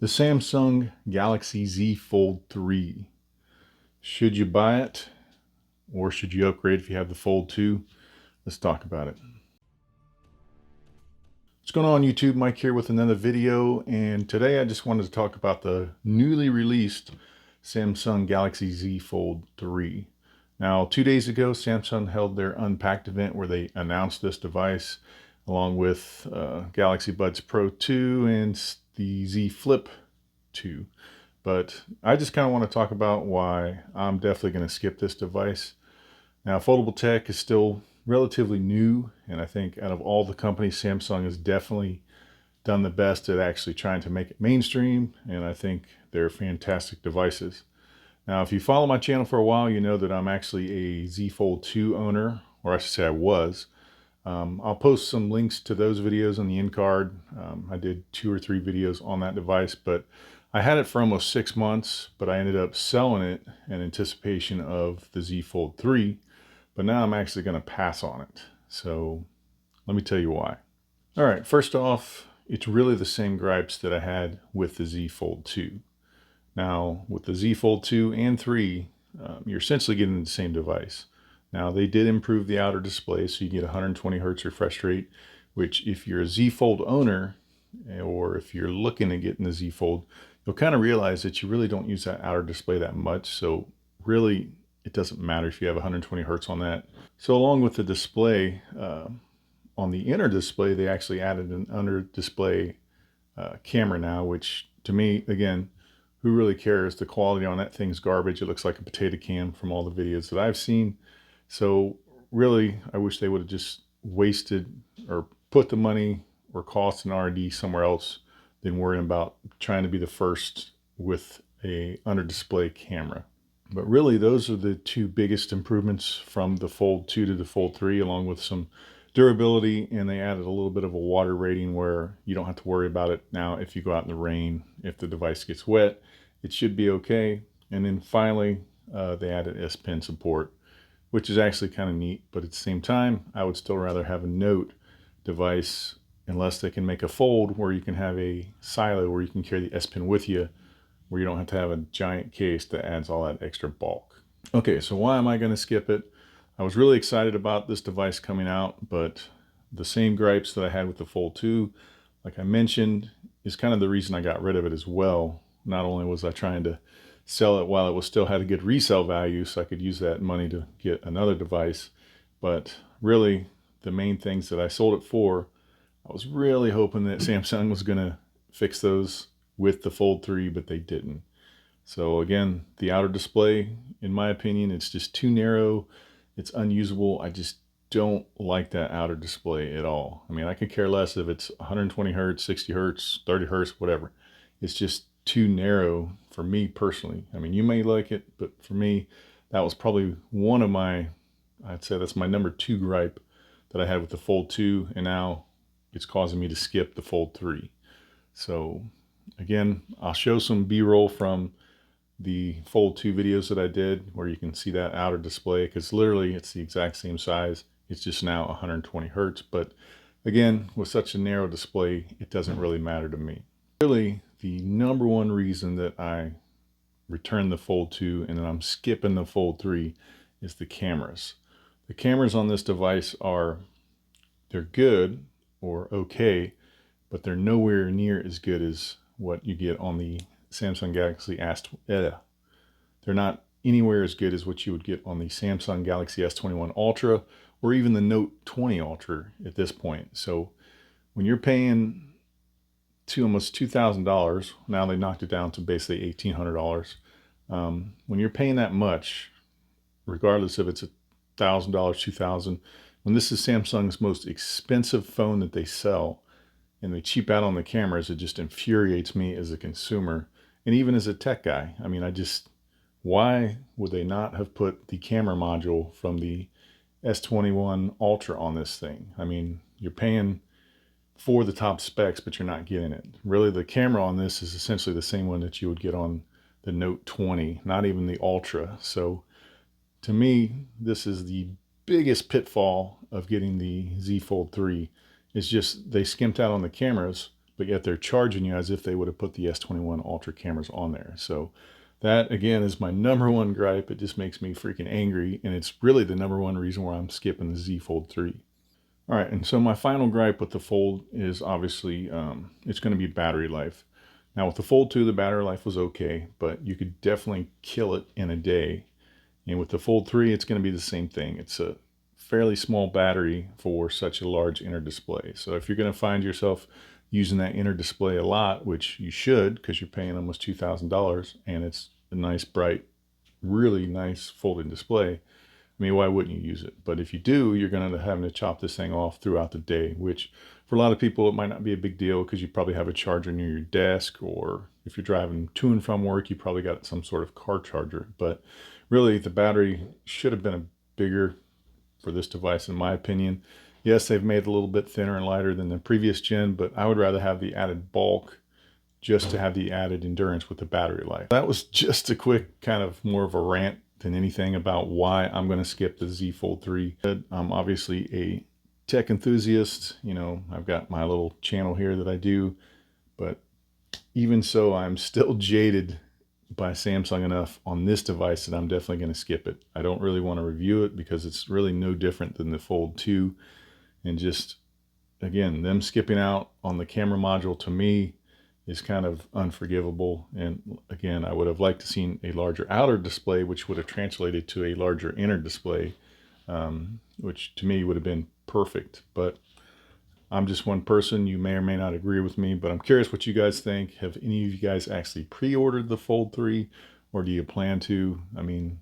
The Samsung Galaxy Z Fold 3. Should you buy it or should you upgrade if you have the Fold 2? Let's talk about it. What's going on YouTube? Mike here with another video, and today I just wanted to talk about the newly released Samsung Galaxy Z Fold 3. Now 2 days ago Samsung held their Unpacked event where they announced this device along with Galaxy Buds Pro 2 and the Z Flip 2. But I just kind of want to talk about why I'm definitely going to skip this device. Now, foldable tech is still relatively new, and I think out of all the companies, Samsung has definitely done the best at actually trying to make it mainstream, and I think they're fantastic devices. Now, if you follow my channel for a while, you know that I'm actually a Z Fold 2 owner, or I should say I was. I'll post some links to those videos on the end card. I did 2 or 3 videos on that device, but I had it for almost 6 months, but I ended up selling it in anticipation of the Z Fold 3, but now I'm actually going to pass on it. So let me tell you why. All right, first off, it's really the same gripes that I had with the Z Fold 2. Now, with the Z Fold 2 and 3, you're essentially getting the same device. Now, they did improve the outer display, so you get 120 hertz refresh rate, which if you're a Z Fold owner, or if you're looking to get in the Z Fold, you'll kind of realize that you really don't use that outer display that much. So really, it doesn't matter if you have 120 hertz on that. So along with the display, on the inner display, they actually added an under display camera now, which to me, again, who really cares? The quality on that thing's garbage. It looks like a potato can from all the videos that I've seen. So really, I wish they would have just wasted or put the money or cost in R&D somewhere else than worrying about trying to be the first with a under display camera. But really, those are the 2 biggest improvements from the Fold 2 to the Fold 3, along with some durability, and they added a little bit of a water rating where you don't have to worry about it now if you go out in the rain. If the device gets wet, it should be okay. And then finally, they added S Pen support, which is actually kind of neat, but at the same time, I would still rather have a Note device, unless they can make a fold where you can have a silo where you can carry the S Pen with you, where you don't have to have a giant case that adds all that extra bulk. Okay, so why am I going to skip it? I was really excited about this device coming out, but the same gripes that I had with the Fold 2, like I mentioned, is kind of the reason I got rid of it as well. Not only was I trying to sell it while it was still had a good resale value so I could use that money to get another device, but really the main things that I sold it for, I was really hoping that Samsung was going to fix those with the Fold 3, but they didn't. So again, the outer display, in my opinion, it's just too narrow. It's unusable. I just don't like that outer display at all. I mean, I could care less if it's 120 hertz, 60 hertz, 30 hertz, whatever. It's just too narrow for me personally. I mean, you may like it, but for me, that was probably one of my, I'd say that's my number 2 gripe that I had with the Fold 2, and now it's causing me to skip the Fold 3. So again, I'll show some B-roll from the Fold 2 videos that I did where you can see that outer display, because literally it's the exact same size. It's just now 120 hertz. But again, with such a narrow display, it doesn't really matter to me. Really, the number 1 reason that I returned the Fold 2 and then I'm skipping the Fold 3 is the cameras. The cameras on this device they're good or okay, but they're nowhere near as good as what you get on the Samsung Galaxy S21. They're not anywhere as good as what you would get on the Samsung Galaxy S21 Ultra or even the Note 20 Ultra at this point. So when you're paying almost $2,000, now they knocked it down to basically $1,800. When you're paying that much, regardless if it's $1,000, $2,000, when this is Samsung's most expensive phone that they sell, and they cheap out on the cameras, it just infuriates me as a consumer and even as a tech guy. I mean, why would they not have put the camera module from the S21 Ultra on this thing? I mean, you're paying for the top specs, but you're not getting it. Really, the camera on this is essentially the same one that you would get on the Note 20, not even the Ultra. So to me, this is the biggest pitfall of getting the Z Fold 3. It's just they skimped out on the cameras, but yet they're charging you as if they would have put the S21 Ultra cameras on there. So that, again, is my number one gripe. It just makes me freaking angry, and it's really the number one reason why I'm skipping the Z Fold 3. All right, and so my final gripe with the Fold is obviously it's going to be battery life. Now with the Fold 2, the battery life was okay, but you could definitely kill it in a day. And with the Fold 3, it's going to be the same thing. It's a fairly small battery for such a large inner display. So if you're going to find yourself using that inner display a lot, which you should because you're paying almost $2,000 and it's a nice, bright, really nice folded display, I mean, why wouldn't you use it? But if you do, you're going to have to chop this thing off throughout the day, which for a lot of people, it might not be a big deal because you probably have a charger near your desk, or if you're driving to and from work, you probably got some sort of car charger. But really, the battery should have been a bigger for this device, in my opinion. Yes, they've made it a little bit thinner and lighter than the previous gen, but I would rather have the added bulk just to have the added endurance with the battery life. That was just a quick kind of more of a rant than anything about why I'm going to skip the Z Fold 3. I'm obviously a tech enthusiast. You know, I've got my little channel here that I do, but even so, I'm still jaded by Samsung enough on this device that I'm definitely going to skip it. I don't really want to review it because it's really no different than the Fold 2. And just, again, them skipping out on the camera module to me is kind of unforgivable. And again, I would have liked to seen a larger outer display, which would have translated to a larger inner display, which to me would have been perfect. But I'm just one person. You may or may not agree with me, but I'm curious what you guys think. Have any of you guys actually pre-ordered the Fold 3, or do you plan to? I mean,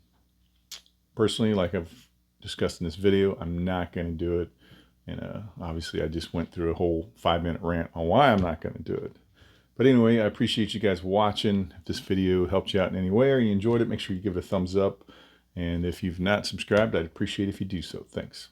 personally, like I've discussed in this video, I'm not going to do it. And obviously, I just went through a whole 5-minute rant on why I'm not going to do it. But anyway, I appreciate you guys watching. If this video helped you out in any way or you enjoyed it, make sure you give it a thumbs up. And if you've not subscribed, I'd appreciate if you do so. Thanks.